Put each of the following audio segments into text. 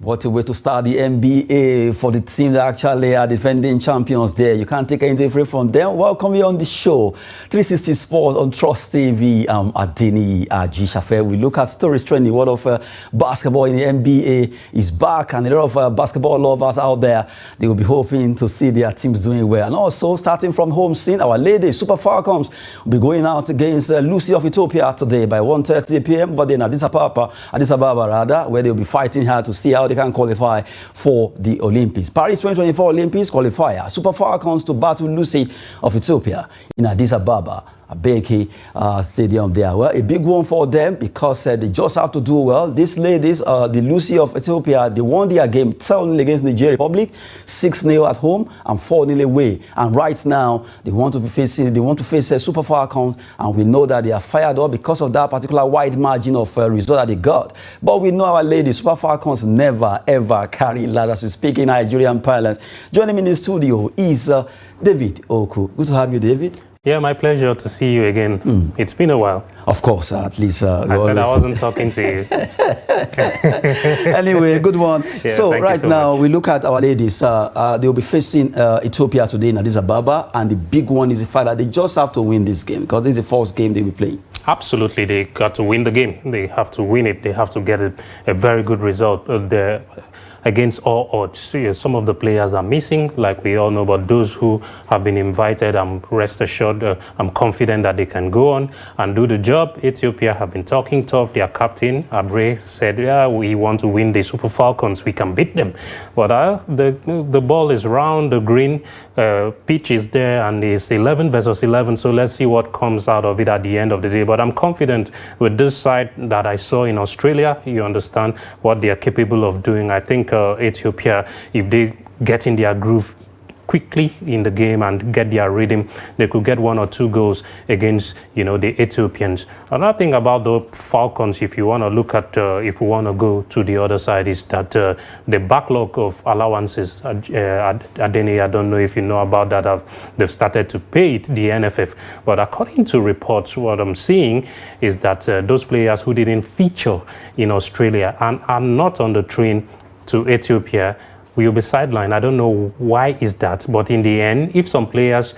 What a way to start the NBA for the team that actually are defending champions there. You can't take anything free from them. Welcome you on the show. 360 Sports on Trust TV. I'm Adeni Ajishafe. We look at stories trending. World of basketball in the NBA is back, and a lot of basketball lovers out there, they will be hoping to see their teams doing well. And also, starting from home scene, our ladies, Super Falcons, will be going out against Lucy of Ethiopia today by 1:30 p.m. But then Addis Ababa, where they'll be fighting hard to see how they can qualify for the Olympics. Paris 2024 Olympics qualifier. Super Falcons to battle Lucy of Ethiopia in Addis Ababa. Abeki stadium there. Well, a big one for them because they just have to do well. These ladies, the Lucy of Ethiopia, they won their game 10-0 against Nigeria Republic, 6-0 at home and 4-0 away. And right now, they want to face Super Falcons, and we know that they are fired up because of that particular wide margin of result that they got. But we know our ladies, Super Falcons, never ever carry ladders. To speak in Nigerian parlance. Joining me in the studio is David Oku. Good to have you, David. Yeah, my pleasure to see you again. It's been a while. Of course, at least. I said I wasn't talking to you. Anyway, good one. Yeah, so right now, much. we look at our ladies. They will be facing Ethiopia today in Addis Ababa. And the big one is the fact that they just have to win this game because this is the first game they will play. Absolutely, they got to win the game. They have to win it. They have to get a very good result against all odds. Some of the players are missing, like we all know, but those who have been invited, I'm rest assured, I'm confident that they can go on and do the job. Ethiopia have been talking tough. Their captain, Abre, said, yeah, we want to win the Super Falcons. We can beat them. But the ball is round, the green pitch is there, and it's 11 versus 11. So let's see what comes out of it at the end of the day. But I'm confident with this side that I saw in Australia. You understand what they are capable of doing. I think Ethiopia, if they get in their groove quickly in the game and get their rhythm, they could get 1 or 2 goals against, the Ethiopians. Another thing about the Falcons, if you want to look at, if we want to go to the other side, is that the backlog of allowances, Adeni, I don't know if you know about that, they've started to pay it, the NFF. But according to reports, what I'm seeing is that those players who didn't feature in Australia and are not on the train to Ethiopia will be sidelined. I don't know why is that, but in the end, if some players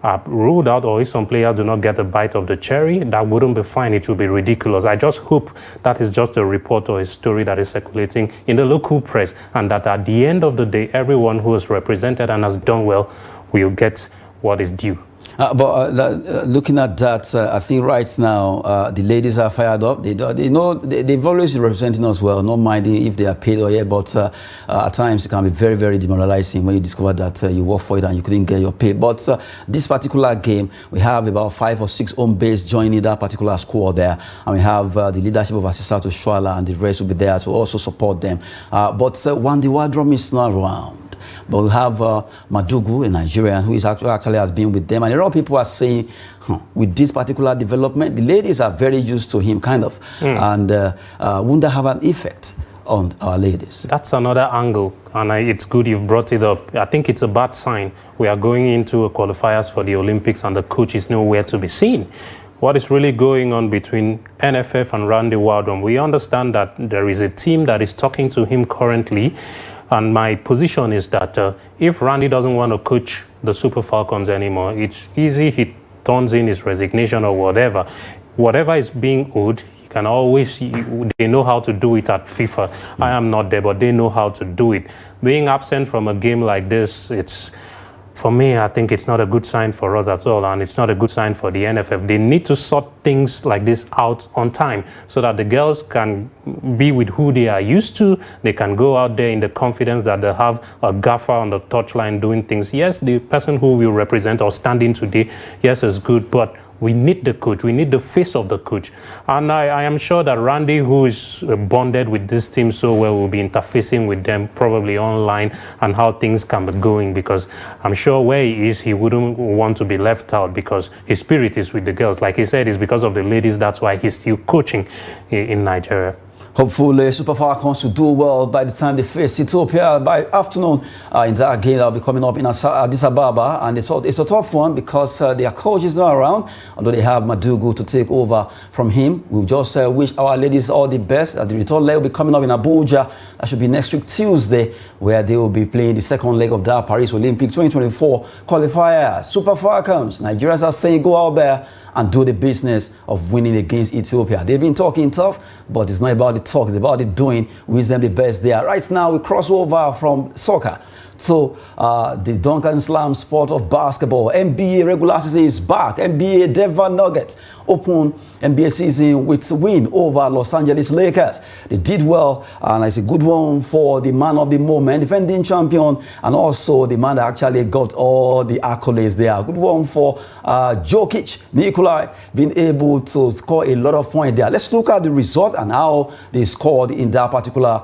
are ruled out or if some players do not get a bite of the cherry, that wouldn't be fine. It would be ridiculous. I just hope that is just a report or a story that is circulating in the local press, and that at the end of the day, everyone who is represented and has done well will get what is due. Looking at that, I think right now the ladies are fired up. They know they've always been representing us well, not minding if they are paid or yet. But at times it can be very, very demoralizing when you discover that you work for it and you couldn't get your pay. But this particular game, we have about 5 or 6 home base joining that particular squad there, and we have the leadership of Asisato Shwala, and the rest will be there to also support them. But Wande Wadrom is not around. But we have Madugu, a Nigerian, who is actually has been with them. And a lot of people are saying, with this particular development, the ladies are very used to him, kind of. And wouldn't that have an effect on our ladies? That's another angle, and it's good you've brought it up. I think it's a bad sign. We are going into qualifiers for the Olympics, and the coach is nowhere to be seen. What is really going on between NFF and Randy Waldron? We understand that there is a team that is talking to him currently. And my position is that if Randy doesn't want to coach the Super Falcons anymore, it's easy. He turns in his resignation or whatever. Whatever is being owed, he can always, they know how to do it at FIFA. I am not there, but they know how to do it. Being absent from a game like this, for me, I think it's not a good sign for us at all, and it's not a good sign for the NFF. They need to sort things like this out on time so that the girls can be with who they are used to. They can go out there in the confidence that they have a gaffer on the touchline doing things. Yes, the person who will represent or stand in today, yes, is good, but we need the coach. We need the face of the coach. And I am sure that Randy, who is bonded with this team so well, will be interfacing with them probably online and how things can be going, because I'm sure where he is, he wouldn't want to be left out because his spirit is with the girls. Like he said, it's because of the ladies. That's why he's still coaching in Nigeria. Hopefully, Super Falcons will do well by the time they face Ethiopia by afternoon in that game that will be coming up in Addis Ababa. And it's a tough one because their coach is not around, although they have Madugu to take over from him. We'll just wish our ladies all the best. The return leg will be coming up in Abuja. That should be next week, Tuesday, where they will be playing the second leg of that Paris Olympic 2024 qualifier. Super Falcons, Nigerians are saying go out there and do the business of winning against Ethiopia. They've been talking tough, but it's not about the talk, it's about the doing. Wish them the best there. Right now, we cross over from soccer to the Duncan Slam sport of basketball. NBA regular season is back. NBA Denver Nuggets open NBA season with a win over Los Angeles Lakers. They did well, and it's a good one for the man of the moment, defending champion, and also the man that actually got all the accolades there. Good one for Jokic, Nikolai, being able to score a lot of points there. Let's look at the result and how they scored in that particular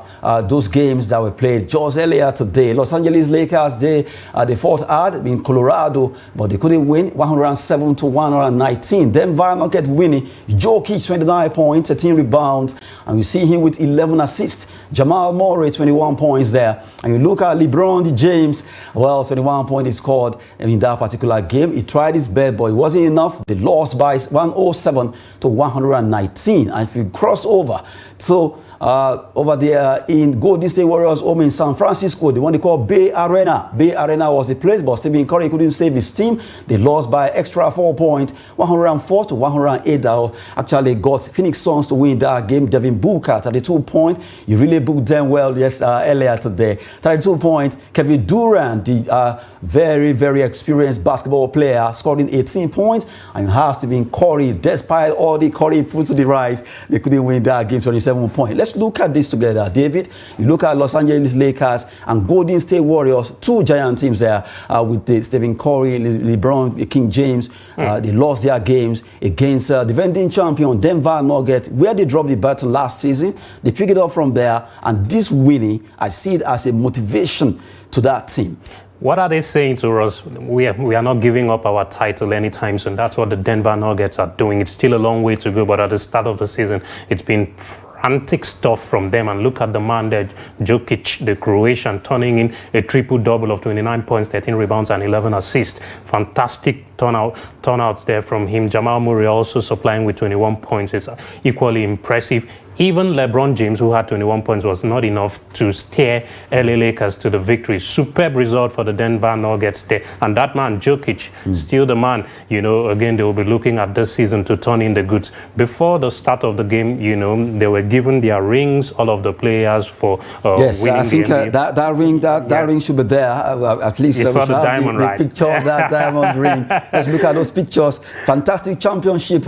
those games that were played just earlier today. Los Angeles Lakers, they fought hard in Colorado, but they couldn't win, 107 to 119. Denver Nuggets winning. Jokic 29 points, 13 rebounds, and we see him with 11 assists. Jamal Murray 21 points there. And you look at LeBron James, well, 21 points he scored in that particular game. He tried his best, but it wasn't enough. They lost by 107 to 119. And if you cross over, so over there in Golden State Warriors home in San Francisco, the one they call Bay Arena. Bay Arena was the place, but Stephen Curry couldn't save his team. They lost by extra 4 points, 104 to 108. That actually got Phoenix Suns to win that game. Devin Booker, 32 points. He really booked them well earlier today. 32 points. Kevin Durant, the very, very experienced basketball player, scoring 18 points. And you have Stephen Curry, despite all the Curry put to the rise, they couldn't win that game, 27 points. Let's look at this together, David. You look at Los Angeles Lakers and Golden State Warriors, two giant teams there with the Stephen Curry, LeBron, King James. They lost their games against defending champion Denver Nuggets, where they dropped the baton last season. They pick it up from there, and this winning, I see it as a motivation to that team. What are they saying to us? We are not giving up our title anytime soon. That's what the Denver Nuggets are doing. It's still a long way to go, but at the start of the season, it's been frantic stuff from them. And look at the man there, Jokic, the Croatian, turning in a triple-double of 29 points, 13 rebounds, and 11 assists. Fantastic turnout there from him. Jamal Murray also supplying with 21 points. It's equally impressive. Even LeBron James, who had 21 points, was not enough to steer LA Lakers to the victory. Superb result for the Denver Nuggets there. And that man, Jokic, still the man. You know, again, they will be looking at this season to turn in the goods. Before the start of the game, you know, they were given their rings, all of the players, for yes, winning I think that ring should be there. At least you saw the diamond, the right? picture of that diamond ring. Let's look at those pictures. Fantastic championship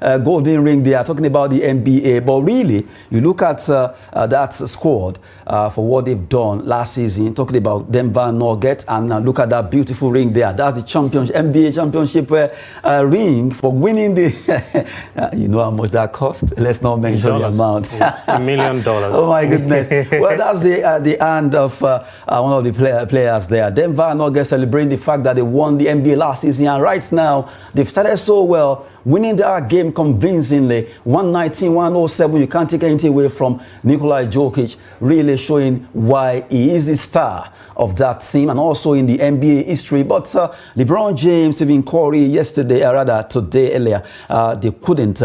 golden ring. They are talking about the NBA, but really, you look at that squad for what they've done last season, talking about Denver Nuggets, and look at that beautiful ring there. That's the NBA championship ring for winning the. You know how much that cost? Let's not mention the amount. $1 million. Oh my goodness! Well, that's the end of one of the players there. Denver Nuggets celebrating the fact that they won the NBA last season, and right now they've started so well, winning that game convincingly, 119-107. You can't take anything away from Nikola Jokic, really showing why he is the star of that team and also in the NBA history. But LeBron James, Stephen Curry, today earlier, they couldn't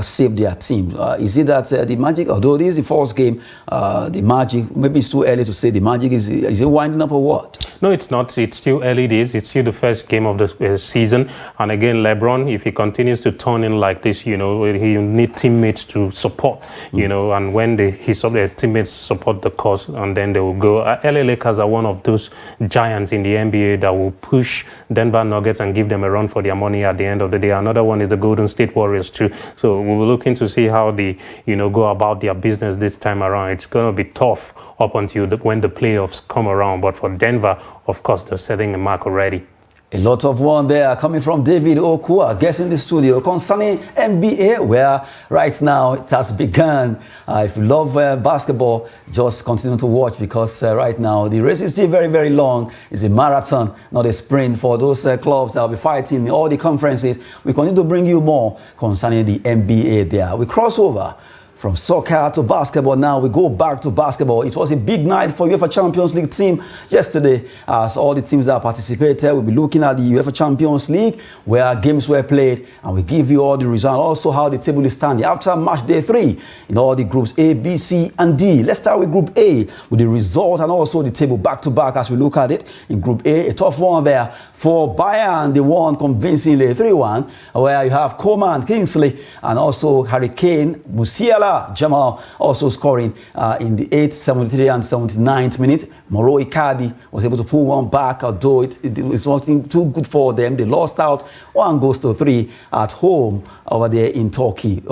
save their team. Is it that the Magic, although this is the first game, the Magic, maybe it's too early to say the Magic, is it winding up or what? No, it's not. It's still early days. It's still the first game of the season. And again, LeBron, if he continues to turn in like this, you know, he need teammates to support, you know, and when his teammates support the cause, and then they will go. LA Lakers are one of those giants in the NBA that will push Denver Nuggets and give them a run for their money at the end of the day. Another one is the Golden State Warriors too. So we will looking to see how they, you know, go about their business this time around. It's going to be tough up until when the playoffs come around. But for Denver, of course, they're setting a mark already. A lot of one there coming from David Okua, guest in the studio, concerning NBA, where right now it has begun. If you love basketball, just continue to watch, because right now the race is still very, very long. It's a marathon, not a sprint for those clubs that will be fighting in all the conferences. We continue to bring you more concerning the NBA there. We cross over From soccer to basketball, now we go back to basketball. It was a big night for UEFA Champions League team yesterday, as all the teams that participated will be looking at the UEFA Champions League, where games were played, and we give you all the results, also how the table is standing after match day 3 in all the groups A, B, C, and D. Let's start with Group A with the result and also the table back to back as we look at it. In Group A, a tough one there for Bayern. They won convincingly 3-1, where you have Coman, Kingsley, and also Hurricane, Musiala, Jamal also scoring in the 8th, 73 and 79th minute. Moro Icardi was able to pull one back, although it wasn't too good for them. They lost out 1-3 at home over there in Turkey.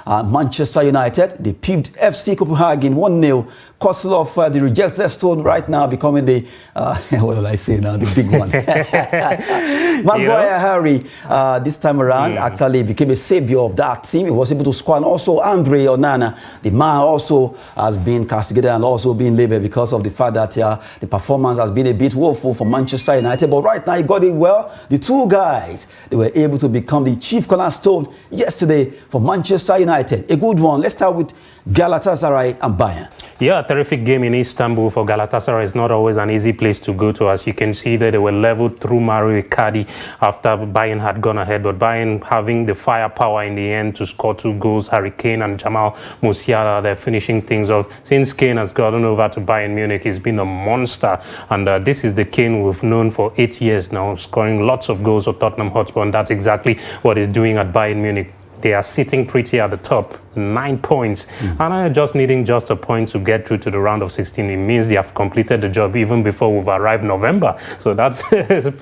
Manchester United, they pipped FC Copenhagen 1-0. Koslov, the rejected stone right now, becoming the, what will I say now, the big one. Maguire Harry, this time around, actually became a savior of that team. He was able to score, and also Andre Onana, the man, also has been castigated and also been labelled because of the fact that the performance has been a bit woeful for Manchester United. But right now, he got it well. The two guys, they were able to become the chief cornerstone yesterday for Manchester United. A good one. Let's start with Galatasaray and Bayern. Yeah, terrific game in Istanbul for Galatasaray. It's not always an easy place to go to. As you can see that they were leveled through Mario Icardi after Bayern had gone ahead. But Bayern having the firepower in the end to score 2 goals. Harry Kane and Jamal Musiala, they're finishing things off. Since Kane has gotten over to Bayern Munich, he's been a monster. And this is the Kane we've known for 8 years now, scoring lots of goals for Tottenham Hotspur. And that's exactly what he's doing at Bayern Munich. They are sitting pretty at the top, 9 points, and just needing just a point to get through to the round of 16. It means they have completed the job even before we've arrived November. So that's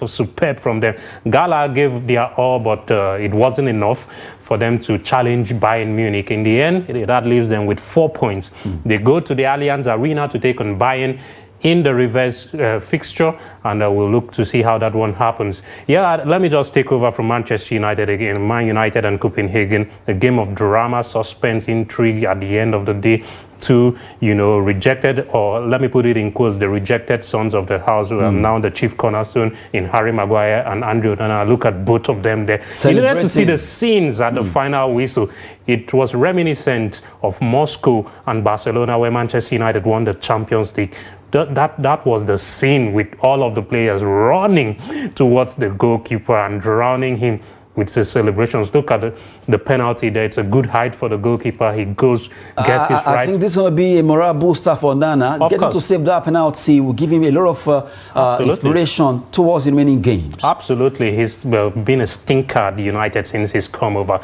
superb from them. Gala gave their all, but it wasn't enough for them to challenge Bayern Munich. In the end, that leaves them with 4 points. They go to the Allianz Arena to take on Bayern in the reverse fixture, and we'll look to see how that one happens. Yeah, let me just take over from Manchester United again. Man United and Copenhagen, a game of drama, suspense, intrigue at the end of the day. 2, rejected, or let me put it in quotes, the rejected sons of the house who are now the chief cornerstone in Harry Maguire and Andre Onana. Look at both of them there. You needed to see the scenes at the final whistle. It was reminiscent of Moscow and Barcelona, where Manchester United won the Champions League. That was the scene, with all of the players running towards the goalkeeper and drowning him with the celebrations. Look at the penalty there. It's a good height for the goalkeeper. He goes, gets his right. I think this is going to be a morale booster for Nana. Getting to save that penalty will give him a lot of inspiration towards the remaining games. Absolutely. He's been a stinker at United since he's come over.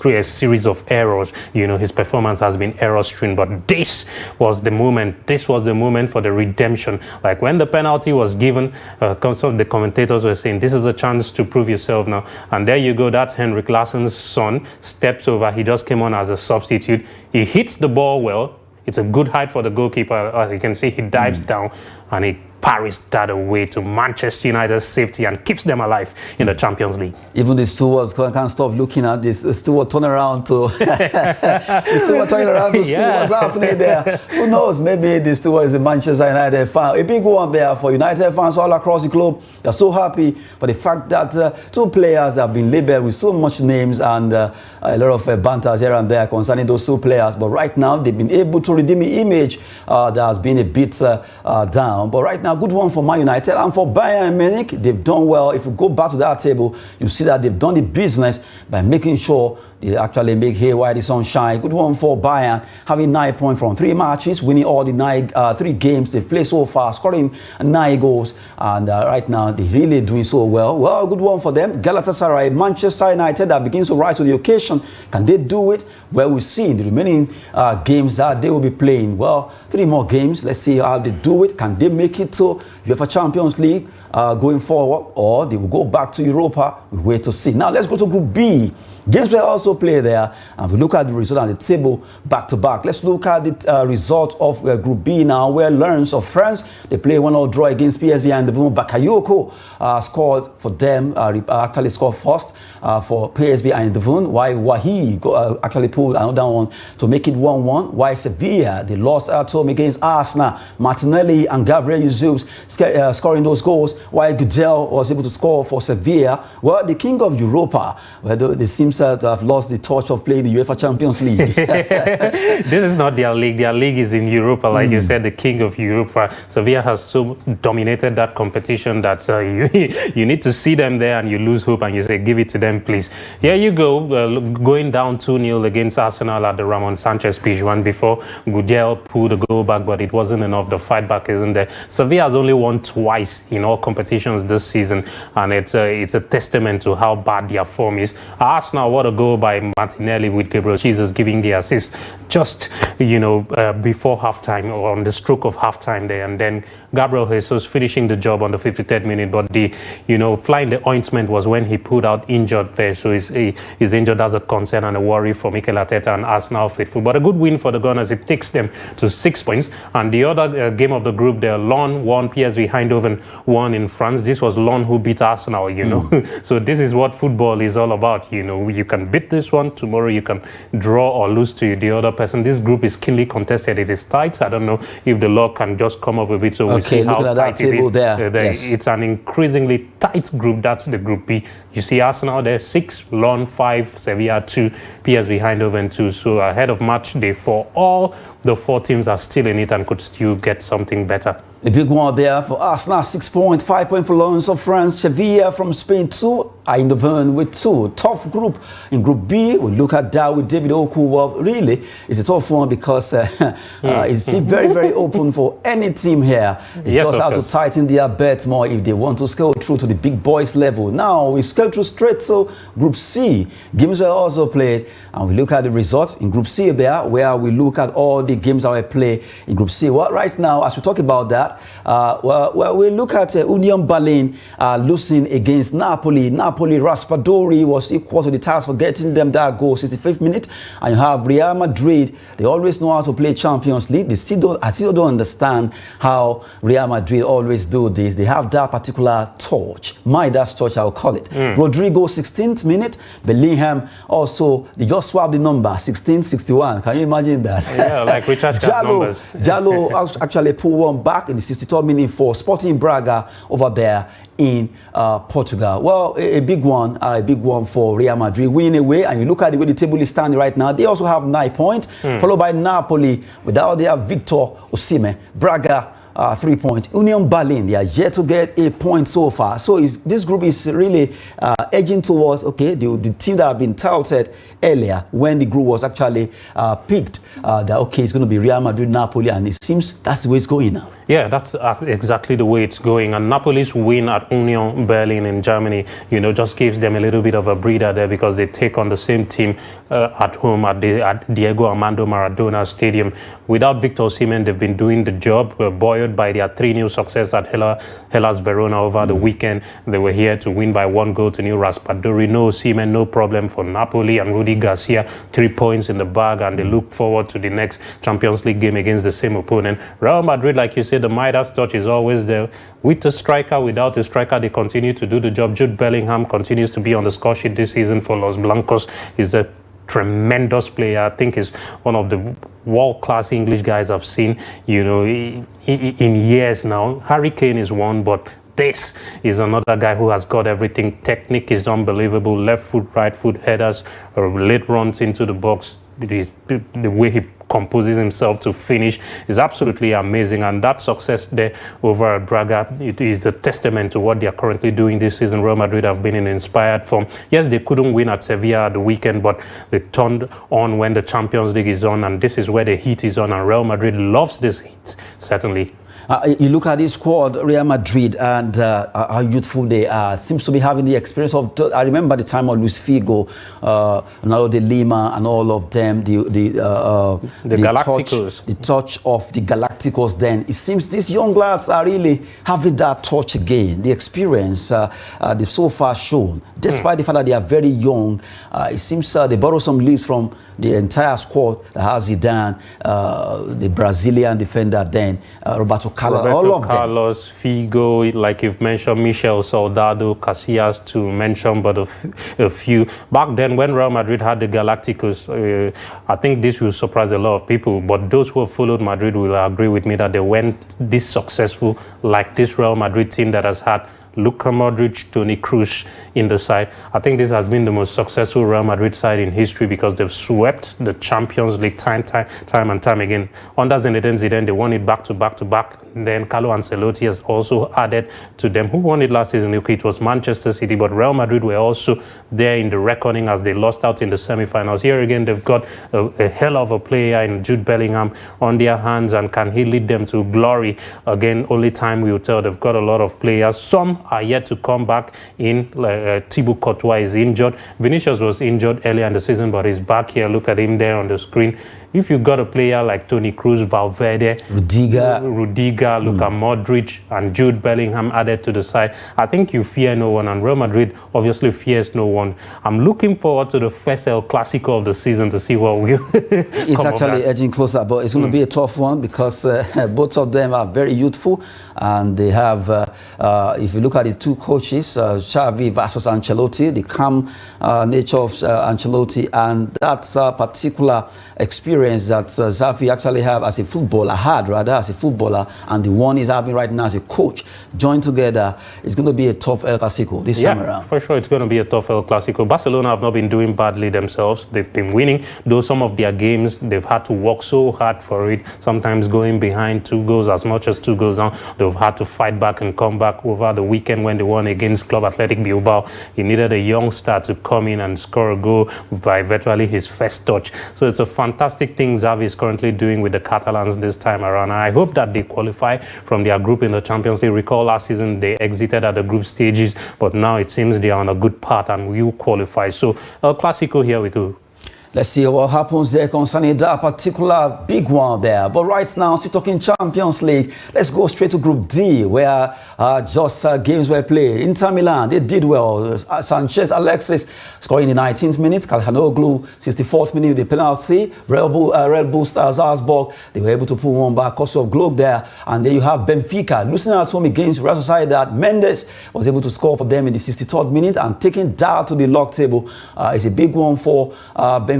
A series of errors. His performance has been error-strewn, but this was the moment. This was the moment for the redemption. Like when the penalty was given, some of the commentators were saying, this is a chance to prove yourself now. And there you go. That's Henrik Larsson's son. Steps over. He just came on as a substitute. He hits the ball well. It's a good height for the goalkeeper. As you can see, he dives down and he parries that away to Manchester United's safety and keeps them alive in the Champions League. Even the stewards can't stop looking at this. The steward turn around to see what's happening there. Who knows? Maybe the steward is a Manchester United fan. A big one there for United fans all across the globe. They're so happy for the fact that 2 players have been labelled with so much names and a lot of banters here and there concerning those 2 players. But right now, they've been able to redeem the image that has been a bit down. But right now, good one for Man United and for Bayern Munich. They've done well. If you go back to that table, you see that they've done the business by making sure they actually make hay while the sun shines. Good one for Bayern, having 9 points from 3 matches, winning all the 3 games they've played so far, scoring 9 goals. And right now, they're really doing so well. Well, good one for them. Galatasaray, Manchester United, that begins to rise to the occasion. Can they do it? Well, we'll see in the remaining games that they will be playing. Well, 3 more games. Let's see how they do it. Can they make it to UEFA Champions League going forward, or they will go back to Europa? We'll wait to see. Now, let's go to Group B. Games will also play there, and we look at the result on the table back to back. Let's look at the result of Group B now, where Lens of France, they play 1-1 draw against PSV Eindhoven. Bakayoko scored for them, actually scored first for PSV Eindhoven, while Wahi actually pulled another one to make it 1-1. While Sevilla, they lost at home against Arsenal. Martinelli and Gabriel Jesus scoring those goals, while Gudel was able to score for Sevilla. Well, the king of Europa, well, they seem to have lost lost the touch of playing the UEFA Champions League. This is not their league. Their league is in Europa, like you said, the king of Europa. Sevilla has so dominated that competition that you need to see them there and you lose hope and you say, give it to them, please. Here you go, going down 2-0 against Arsenal at the Ramon Sanchez Pizjuan before Gudiel pulled the goal back, but it wasn't enough. The fight back isn't there. Sevilla has only won twice in all competitions this season, and it's a testament to how bad their form is. Arsenal, what a goal by Martinelli with Gabriel Jesus giving the assist just, before halftime or on the stroke of halftime there, and then Gabriel Jesus finishing the job on the 53rd minute. But the, flying the ointment was when he pulled out injured there. So he's injured as a concern and a worry for Mikel Arteta and Arsenal faithful. But a good win for the Gunners. It takes them to 6 points. And the other game of the group there, Lyon won, PSV Eindhoven won in France. This was Lyon who beat Arsenal, So this is what football is all about. You can beat this one, tomorrow you can draw or lose to the other person. This group is keenly contested. It is tight. I don't know if the luck can just come up a bit. So we'll see how tight it is. Yes. It's an increasingly tight group. That's the Group B. You see Arsenal there, 6, Lyon 5, Sevilla 2, PSV Eindhoven 2. So ahead of match day 4, all the 4 teams are still in it and could still get something better. A big one there for Arsenal, 6 points, 5 points for Lyon of France, Sevilla from Spain 2, Eindhoven with 2. Tough group. In Group B, we look at that with David Oku. Well, really, it's a tough one because it's very, very open for any team here. They just have to tighten their bets more if they want to scale through to the big boys level. Now, we scale through straight to Group C. Games were also played, and we look at the results in Group C there, where we look at all the games that were played in Group C. Well, right now, as we talk about that, we look at Union Berlin losing against Napoli. Napoli, Raspadori was equal to the task for getting them that goal, 65th minute. And you have Real Madrid. They always know how to play Champions League. I still don't understand how Real Madrid always do this. They have that particular touch. Midas touch, I'll call it. Rodrigo, 16th minute. Bellingham also, they just swapped the number, 16-61. Can you imagine that? Yeah, like Richard numbers. Jallo actually pulled one back in the 63rd minute for Sporting Braga over there in Portugal. Well, a big one for Real Madrid winning away. And you look at the way the table is standing right now, they also have 9 points, followed by Napoli without their Victor Osimhen. Braga 3 points. Union Berlin, they are yet to get a point so far. So this group is really edging towards, the team that have been touted earlier when the group was actually picked, that, it's going to be Real Madrid, Napoli, and it seems that's the way it's going now. Yeah, that's exactly the way it's going. And Napoli's win at Union Berlin in Germany, just gives them a little bit of a breather there because they take on the same team at home at Diego Armando Maradona Stadium. Without Victor Osimhen, they've been doing the job, buoyed by their 3-0 success at Hellas Verona over the weekend. They were here to win by 1 goal to nil. Raspadori, no Osimhen, no problem for Napoli, and Rudy Garcia, 3 points in the bag, and they look forward to the next Champions League game against the same opponent. Real Madrid, like you said, the Midas touch is always there. With a striker, without a striker, they continue to do the job. Jude Bellingham continues to be on the score sheet this season for Los Blancos. He's a tremendous player. I think he's one of the world-class English guys I've seen, in years now. Harry Kane is one, but this is another guy who has got everything. Technique is unbelievable. Left foot, right foot, headers, late runs into the box. The way he composes himself to finish is absolutely amazing, and that success there over at Braga, it is a testament to what they are currently doing this season. Real Madrid have been in inspired form. Yes, they couldn't win at Sevilla at the weekend, but they turned on when the Champions League is on, and this is where the heat is on, and Real Madrid loves this heat, certainly. You look at this squad, Real Madrid, and how youthful they are. Seems to be having the experience of. I remember the time of Luis Figo, Ronaldo de Lima, and all of them. The Galacticos. The touch of the Galacticos. Then it seems these young lads are really having that touch again. The experience they've so far shown, despite the fact that they are very young. It seems they borrow some leads from the entire squad that has Zidane, the Brazilian defender, then Roberto Carlos, all of Carlos, them. Figo, like you've mentioned, Michel Soldado, Casillas to mention, but a few. Back then, when Real Madrid had the Galacticos, I think this will surprise a lot of people, but those who have followed Madrid will agree with me that they weren't this successful like this Real Madrid team that has had Luka Modric, Toni Kroos in the side. I think this has been the most successful Real Madrid side in history because they've swept the Champions League time and time again. Under Zinedine Zidane, they won it back to back to back. Then Carlo Ancelotti has also added to them. Who won it last season? Okay, it was Manchester City, but Real Madrid were also there in the reckoning as they lost out in the semi-finals. Here again, they've got a hell of a player in Jude Bellingham on their hands, and can he lead them to glory? Again, only time will tell. They've got a lot of players. Some are yet to come back in. Thibaut Courtois is injured. Vinicius was injured earlier in the season, but he's back here. Look at him there on the screen. If you've got a player like Toni Kroos, Valverde, Rudiger, Luka Modric, and Jude Bellingham added to the side, I think you fear no one, and Real Madrid obviously fears no one. I'm looking forward to the first El Clasico of the season to see what will It's actually edging closer, but it's going to be a tough one because both of them are very youthful, and they have, if you look at the two coaches, Xavi versus Ancelotti, the calm nature of Ancelotti, and that particular experience that Xavi actually have as a footballer, as a footballer, and the one he's having right now as a coach, joined together, it's going to be a tough El Clasico this time around. For sure, it's going to be a tough El Clasico. Barcelona have not been doing badly themselves. They've been winning, though some of their games, they've had to work so hard for it, sometimes going behind 2 goals, as much as 2 goals down. They've had to fight back and come back. Over the weekend when they won against Club Athletic Bilbao, he needed a young star to come in and score a goal by virtually his first touch. So it's a fantastic thing Xavi is currently doing with the Catalans this time around. And I hope that they qualify from their group in the Champions League. Recall last season they exited at the group stages, but now it seems they are on a good path and will qualify. So El Clasico, here we go. Let's see what happens there concerning that particular big one there. But right now, still talking Champions League, let's go straight to Group D, where just games were played. Inter Milan, they did well. Sanchez Alexis scoring in the 19th minute. Calhanoglu, 64th minute with the penalty. Red Bull Salzburg, they were able to pull one back. Also Globe there. And then you have Benfica losing at home against Real Sociedad. Mendes was able to score for them in the 63rd minute and taking that to the log table. It's a big one for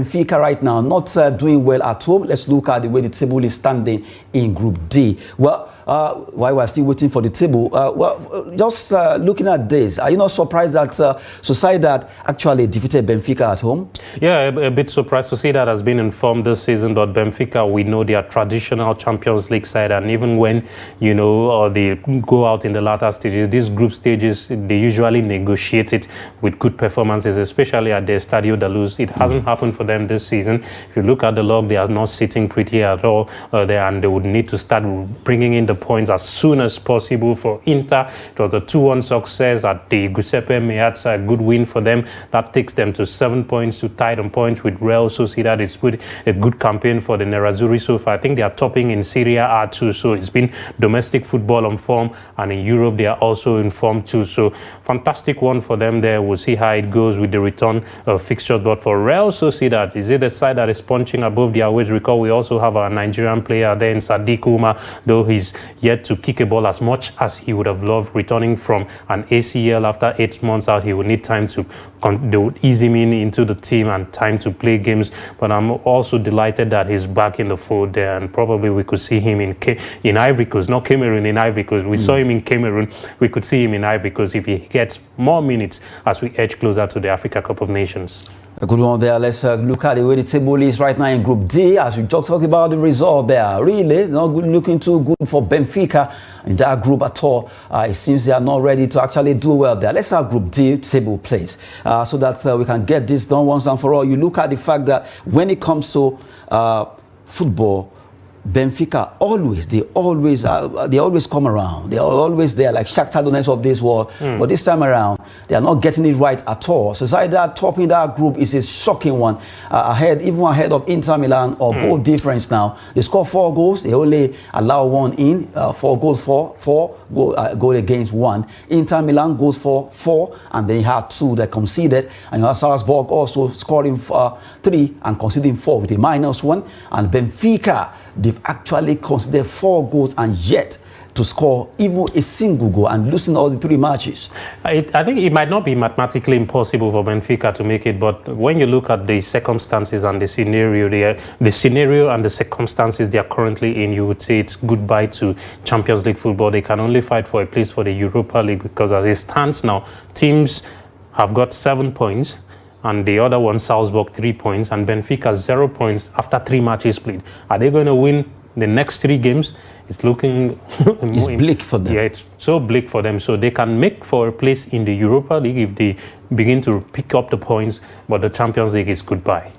Benfica right now, not doing well at home. Let's look at the way the table is standing in Group D. Well, while we're still waiting for the table, just looking at this, are you not surprised that Sociedad actually defeated Benfica at home? Yeah, a bit surprised. Sociedad has been informed this season, but Benfica, we know they are traditional Champions League side, and even when, you know, they go out in the latter stages, these group stages, they usually negotiate it with good performances, especially at the Estadio da Luz. It hasn't happened for them this season. If you look at the log, they are not sitting pretty at all there, and they would need to start bringing in the points as soon as possible for Inter. It was a 2-1 success at the Giuseppe Meazza, a good win for them. That takes them to 7 points, to tied on points with Real Sociedad. It's a good campaign for the Nerazzurri so far. I think they are topping in Serie A too, so it's been domestic football on form, and in Europe they are also in form too. So fantastic one for them there. We'll see how it goes with the return of fixtures. But for Real Sociedad, is it the side that is punching above their weight? Recall we also have a Nigerian player there in Sadiq Umar, though he's yet to kick a ball as much as he would have loved. Returning from an ACL after 8 months out, he would need time to they would ease him into the team and time to play games. But I'm also delighted that he's back in the fold there, and probably we could see him in Ivory Coast, not Cameroon, in Ivory Coast. We saw him in Cameroon. We could see him in Ivory Coast if he gets more minutes as we edge closer to the Africa Cup of Nations. A good one there. Let's look at the way the table is right now in Group D, as we just talked about the result there. Really not good, looking too good for Benfica in that group at all. It seems they are not ready to actually do well there. Let's have Group D table place so that we can get this done once and for all. You look at the fact that when it comes to football, Benfica they always come around. They are always there, like Shakhtar Donetsk of this world. But this time around, they are not getting it right at all. So Sociedad topping that group is a shocking one, even ahead of Inter Milan, or goal difference now. They score 4 goals. They only allow 1 in. 4 goals for 4 goal against 1. Inter Milan goes for 4, and then you have 2 that conceded. And you have Salzburg also scoring 3 and conceding 4 with a -1. And Benfica, they've actually considered 4 goals, and yet to score even a single goal and losing all the 3 matches? I think it might not be mathematically impossible for Benfica to make it, but when you look at the circumstances and the scenario and the circumstances they are currently in, you would say it's goodbye to Champions League football. They can only fight for a place for the Europa League, because as it stands now, teams have got 7 points, and the other one, Salzburg, 3 points, and Benfica 0 points after 3 matches played. Are they going to win the next 3 games? It's looking... It's bleak for them. Yeah, it's so bleak for them. So they can make for a place in the Europa League if they begin to pick up the points, but the Champions League is goodbye.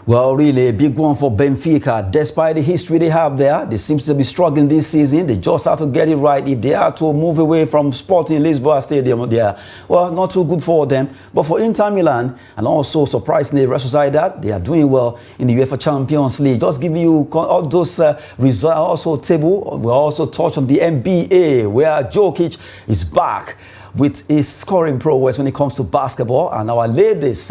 Well, really a big one for Benfica. Despite the history they have there, they seem to be struggling this season. They just have to get it right. If they are to move away from Sporting Lisboa Stadium, they are, well, not too good for them. But for Inter Milan, and also surprisingly, Real Sociedad, they are doing well in the UEFA Champions League. Just give you all those results. Also, table. We'll also touch on the NBA, where Jokic is back with his scoring prowess when it comes to basketball. And our ladies,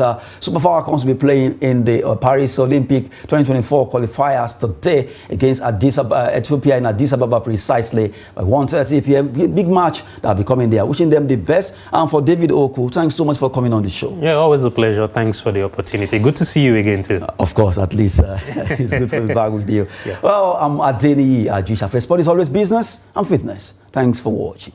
Super Falcons, will be playing in the Paris Olympic 2024 qualifiers today against Ethiopia in Addis Ababa, precisely by 1:30 p.m. Big match that will be coming there. Wishing them the best. And for David Oku, thanks so much for coming on the show. Yeah, always a pleasure. Thanks for the opportunity. Good to see you again too. Of course, at least it's good to be back with you. Yeah. Well, I'm Adeni Ajisha. Sport is always business and fitness. Thanks for watching.